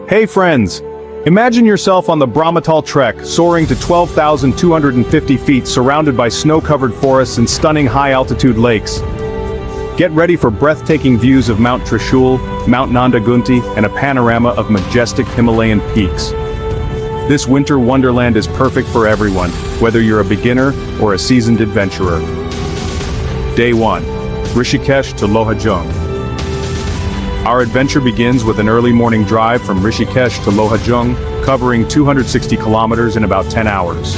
Hey friends! Imagine yourself on the Brahmatal Trek, soaring to 12,250 feet surrounded by snow-covered forests and stunning high-altitude lakes. Get ready for breathtaking views of Mount Trishul, Mount Nanda Ghunti, and a panorama of majestic Himalayan peaks. This winter wonderland is perfect for everyone, whether you're a beginner or a seasoned adventurer. Day 1. Rishikesh to Lohajung. Our adventure begins with an early morning drive from Rishikesh to Lohajung, covering 260 kilometers in about 10 hours.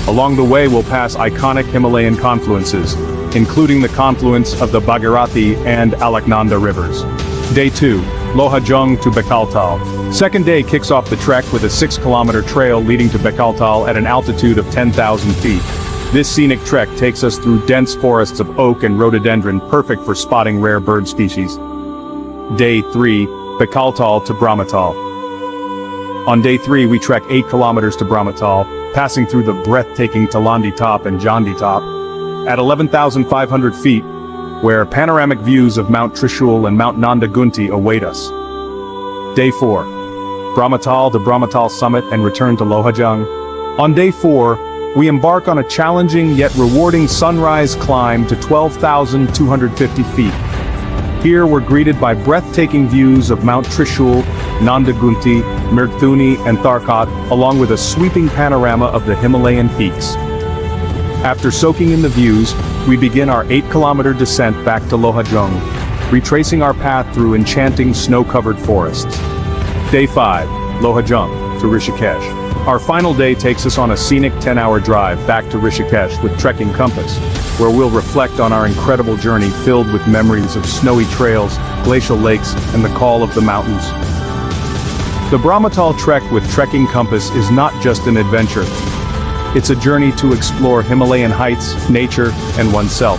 Along the way we'll pass iconic Himalayan confluences, including the confluence of the Bhagirathi and Alaknanda rivers. Day 2. Lohajung to Bakaltal. Second day kicks off the trek with a 6-kilometer trail leading to Bakaltal at an altitude of 10,000 feet. This scenic trek takes us through dense forests of oak and rhododendron, perfect for spotting rare bird species. Day 3, Bakaltal to Brahmatal. On day 3 we trek 8 kilometers to Brahmatal, passing through the breathtaking Talandi Top and Jandi Top, at 11,500 feet, where panoramic views of Mount Trishul and Mount Nanda Ghunti await us. Day 4, Brahmatal to Brahmatal Summit and return to Lohajung. On day 4, we embark on a challenging yet rewarding sunrise climb to 12,250 feet. Here we're greeted by breathtaking views of Mount Trishul, Nanda Ghunti, Mirthuni, and Tharkat, along with a sweeping panorama of the Himalayan peaks. After soaking in the views, we begin our 8-kilometer descent back to Lohajung, retracing our path through enchanting snow-covered forests. Day 5, Lohajung to Rishikesh. Our final day takes us on a scenic 10-hour drive back to Rishikesh with trekking compass, where we'll reflect on our incredible journey filled with memories of snowy trails, glacial lakes, and the call of the mountains. The Brahmatal Trek with trekking compass is not just an adventure. It's a journey to explore Himalayan heights, nature, and oneself.